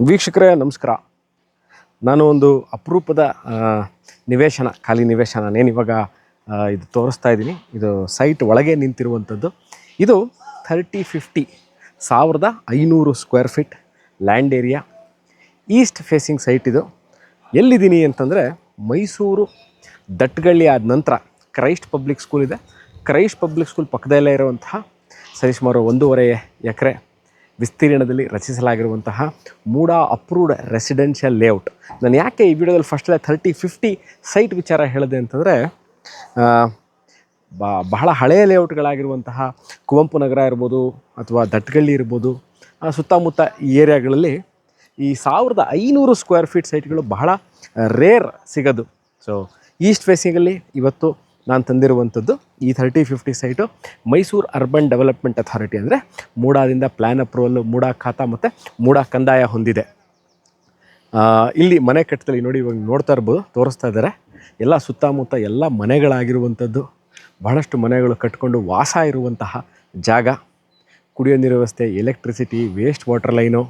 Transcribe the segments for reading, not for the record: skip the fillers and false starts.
ವೀಕ್ಷಕರೇ ನಮಸ್ಕಾರ. ನಾನು ಒಂದು ಅಪರೂಪದ ನಿವೇಶನ, ಖಾಲಿ ನಿವೇಶನ ನಾನು ಇವಾಗ ಇದು ತೋರಿಸ್ತಾ ಇದ್ದೀನಿ. ಇದು ಸೈಟ್ ಒಳಗೆ ನಿಂತಿರುವಂಥದ್ದು. ಇದು 30-50 1500 square feet land area, East facing site. ಇದು ಎಲ್ಲಿದ್ದೀನಿ ಅಂತಂದರೆ ಮೈಸೂರು ದಟ್ಗಳ್ಳಿ ಆದ ನಂತರ ಕ್ರೈಸ್ಟ್ ಪಬ್ಲಿಕ್ ಸ್ಕೂಲ್ ಇದೆ. ಕ್ರೈಸ್ಟ್ ಪಬ್ಲಿಕ್ ಸ್ಕೂಲ್ ಪಕ್ಕದಲ್ಲೇ ಇರುವಂತಹ ಸರಿಸುಮಾರು 1.5 ಎಕರೆ ವಿಸ್ತೀರ್ಣದಲ್ಲಿ ರಚಿಸಲಾಗಿರುವಂತಹ ಮೂಡಾ ಅಪ್ರೂವ್ಡ್ ರೆಸಿಡೆನ್ಷಿಯಲ್ ಲೇಔಟ್. ನಾನು ಯಾಕೆ ಈ ವಿಡಿಯೋದಲ್ಲಿ ಫಸ್ಟಲ್ಲೇ 30-50 ಸೈಟ್ ವಿಚಾರ ಹೇಳಿದೆ ಅಂತಂದರೆ, ಬಹಳ ಹಳೆಯ ಲೇಔಟ್ಗಳಾಗಿರುವಂತಹ ಕುವೆಂಪು ನಗರ ಇರ್ಬೋದು ಅಥವಾ ದಟ್ಗಳ್ಳಿ ಇರ್ಬೋದು, ಸುತ್ತಮುತ್ತ ಈ ಏರಿಯಾಗಳಲ್ಲಿ ಈ 1500 ಸ್ಕ್ವೇರ್ ಫೀಟ್ ಸೈಟ್ಗಳು ಬಹಳ ರೇರ್ ಸಿಗೋದು. ಸೊ ಈಸ್ಟ್ ಫೇಸಿಂಗಲ್ಲಿ ಇವತ್ತು ನಾನು ತಂದಿರುವಂಥದ್ದು ಈ 30-50 site Mysuru urban development authority, ಅಂದರೆ ಮೂಡಾದಿಂದ ಪ್ಲ್ಯಾನ್ ಅಪ್ರೂವಲ್ಲು, ಮೂಡಾ ಖಾತಾ ಮತ್ತು ಮೂಡಾ ಕಂದಾಯ ಹೊಂದಿದೆ. ಇಲ್ಲಿ ಮನೆ ಕಟ್ಟದಲ್ಲಿ ನೋಡಿ, ಇವಾಗ ನೋಡ್ತಾ ಇರ್ಬೋದು, ತೋರಿಸ್ತಾ ಇದ್ದಾರೆ. ಎಲ್ಲ ಸುತ್ತಮುತ್ತ ಎಲ್ಲ ಮನೆಗಳಾಗಿರುವಂಥದ್ದು, ಬಹಳಷ್ಟು ಮನೆಗಳು ಕಟ್ಕೊಂಡು ವಾಸ ಇರುವಂತಹ ಜಾಗ. ಕುಡಿಯೋ ನೀರು ವ್ಯವಸ್ಥೆ, ಎಲೆಕ್ಟ್ರಿಸಿಟಿ, ವೇಸ್ಟ್ ವಾಟರ್ ಲೈನು,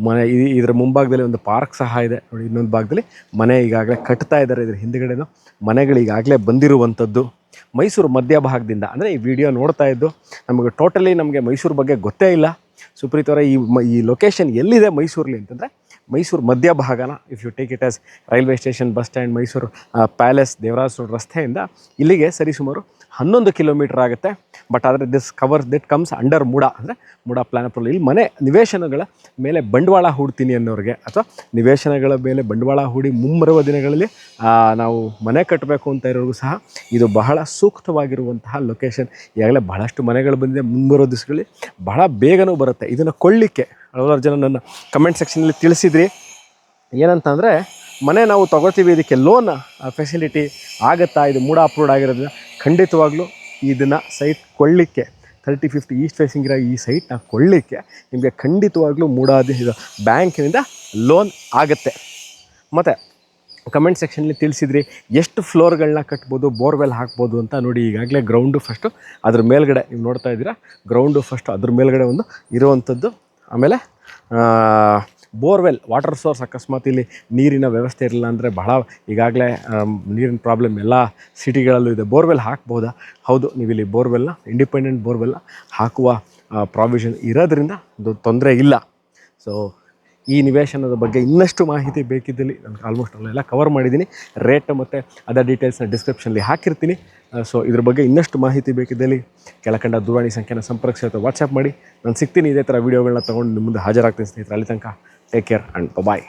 ಮನೆ ಇದರ ಮುಂಭಾಗದಲ್ಲಿ ಒಂದು ಪಾರ್ಕ್ ಸಹ ಇದೆ ನೋಡಿ. ಇನ್ನೊಂದು ಭಾಗದಲ್ಲಿ ಮನೆ ಈಗಾಗಲೇ ಕಟ್ತಾ ಇದ್ದಾರೆ. ಇದ್ರ ಹಿಂದುಗಡೆನೂ ಮನೆಗಳು ಈಗಾಗಲೇ ಬಂದಿರುವಂಥದ್ದು. ಮೈಸೂರು ಮಧ್ಯಭಾಗದಿಂದ, ಅಂದರೆ ಈ ವಿಡಿಯೋ ನೋಡ್ತಾ ಇದ್ದು ನಮಗೆ ಮೈಸೂರು ಬಗ್ಗೆ ಗೊತ್ತೇ ಇಲ್ಲ. ಸುಪ್ರೀತ್ ಅವರ ಈ ಲೊಕೇಶನ್ ಎಲ್ಲಿದೆ ಮೈಸೂರಲ್ಲಿ ಅಂತಂದರೆ, ಮೈಸೂರು ಮಧ್ಯಭಾಗನ if you take it as railway station, bus stand, Mysuru palace, Devaraja road ರಸ್ತೆಯಿಂದ ಇಲ್ಲಿಗೆ ಸರಿಸುಮಾರು 11 ಕಿಲೋಮೀಟರ್ ಆಗುತ್ತೆ. ಬಟ್ ಆದರೆ ದಿಟ್ ಕಮ್ಸ್ ಅಂಡರ್ ಮೂಡಾ, ಅಂದರೆ ಮೂಡಾ ಪ್ಲ್ಯಾನ್ ಅಪ್ರೂವಲ್. ಇಲ್ಲಿ ಮನೆ ನಿವೇಶನಗಳ ಮೇಲೆ ಬಂಡವಾಳ ಹೂಡ್ತೀನಿ ಅನ್ನೋರಿಗೆ, ಅಥವಾ ನಿವೇಶನಗಳ ಮೇಲೆ ಬಂಡವಾಳ ಹೂಡಿ ಮುಂಬರುವ ದಿನಗಳಲ್ಲಿ ನಾವು ಮನೆ ಕಟ್ಟಬೇಕು ಅಂತ ಇರೋರಿಗೂ ಸಹ ಇದು ಬಹಳ ಸೂಕ್ತವಾಗಿರುವಂತಹ ಲೊಕೇಶನ್. ಈಗಾಗಲೇ ಬಹಳಷ್ಟು ಮನೆಗಳು ಬಂದಿದೆ. ಮುಂಬರೋ ದಿವಸಗಳಲ್ಲಿ ಬಹಳ ಬೇಗನೂ ಬರುತ್ತೆ. ಇದನ್ನು ಕೊಳ್ಳಿಕ್ಕೆ ಹಲವಾರು ಜನ ನನ್ನ ಕಮೆಂಟ್ ಸೆಕ್ಷನಲ್ಲಿ ತಿಳಿಸಿದ್ರಿ. ಏನಂತಂದರೆ, ಮನೆ ನಾವು ತೊಗೋತೀವಿ, ಇದಕ್ಕೆ ಲೋನ್ ಫೆಸಿಲಿಟಿ ಆಗುತ್ತಾ, ಇದು ಮೂಡಾ ಅಪ್ರೂವ್ಡ್ ಆಗಿರೋದ್ರಿಂದ ಖಂಡಿತವಾಗ್ಲೂ ಇದನ್ನು ಸೈಟ್ ಕೊಳ್ಳಿಕ್ಕೆ 30-50 ಈಸ್ಟ್ ಫೇಸಿಂಗ್ ಇರೋ ಈ ಸೈಟ್ನ ಕೊಳ್ಳಿಕ್ಕೆ ನಿಮಗೆ ಖಂಡಿತವಾಗ್ಲೂ ಮೂಡಾದ ಬ್ಯಾಂಕಿನಿಂದ ಲೋನ್ ಆಗುತ್ತೆ. ಮತ್ತು ಕಮೆಂಟ್ ಸೆಕ್ಷನಲ್ಲಿ ತಿಳಿಸಿದ್ರಿ ಎಷ್ಟು ಫ್ಲೋರ್ಗಳನ್ನ ಕಟ್ಬೋದು, ಬೋರ್ವೆಲ್ ಹಾಕ್ಬೋದು ಅಂತ. ನೋಡಿ, ಈಗಾಗಲೇ ಗ್ರೌಂಡು ಫಸ್ಟು, ಅದ್ರ ಮೇಲ್ಗಡೆ ನೀವು ನೋಡ್ತಾ ಇದ್ದೀರಾ, ಗ್ರೌಂಡು ಫಸ್ಟು ಅದ್ರ ಮೇಲ್ಗಡೆ ಒಂದು ಇರುವಂಥದ್ದು. ಆಮೇಲೆ ಬೋರ್ವೆಲ್, ವಾಟರ್ ಸೋರ್ಸ್, ಅಕಸ್ಮಾತ್ ಇಲ್ಲಿ ನೀರಿನ ವ್ಯವಸ್ಥೆ ಇರಲಿಲ್ಲ ಅಂದರೆ ಬಹಳ ಈಗಾಗಲೇ ನೀರಿನ ಪ್ರಾಬ್ಲಮ್ ಎಲ್ಲ ಸಿಟಿಗಳಲ್ಲೂ ಇದೆ. ಬೋರ್ವೆಲ್ ಹಾಕ್ಬೋದಾ? ಹೌದು, ನೀವಿಲ್ಲಿ ಬೋರ್ವೆಲ್ನ, ಇಂಡಿಪೆಂಡೆಂಟ್ ಬೋರ್ವೆಲ್ನ ಹಾಕುವ ಪ್ರಾವಿಷನ್ ಇರೋದ್ರಿಂದ ತೊಂದರೆ ಇಲ್ಲ. ಸೊ ಈ ನಿವೇಶನದ ಬಗ್ಗೆ ಇನ್ನಷ್ಟು ಮಾಹಿತಿ ಬೇಕಿದ್ದಲ್ಲಿ ನಾನು ಆಲ್ಮೋಸ್ಟ್ ಅಲ್ಲೆಲ್ಲ ಕವರ್ ಮಾಡಿದ್ದೀನಿ. ರೇಟ್ ಮತ್ತು ಅದರ್ ಡೀಟೇಲ್ಸ್ನ ಡಿಸ್ಕ್ರಿಪ್ಷನಲ್ಲಿ ಹಾಕಿರ್ತೀನಿ. ಸೊ ಇದ್ರ ಬಗ್ಗೆ ಇನ್ನಷ್ಟು ಮಾಹಿತಿ ಬೇಕಿದ್ದಲ್ಲಿ ಕೆಳಕಂಡ ದೂರವಾಣಿ ಸಂಖ್ಯೆನ ಸಂಪರ್ಕಿಸಿ ಅಥವಾ ವಾಟ್ಸಪ್ ಮಾಡಿ. ನಾನು ಸಿಗ್ತೀನಿ. ಇದೇ ಥರ ವೀಡಿಯೋಗಳನ್ನ ತೊಗೊಂಡು ನಿಮ್ಮ ಮುಂದೆ ಹಾಜರಾಗ್ತೀನಿ ಸ್ನೇಹಿತರೆ. ಅಲ್ಲಿ ತನಕ ಟೇಕ್ ಕೇರ್ ಆ್ಯಂಡ್ ಬಾಯ್.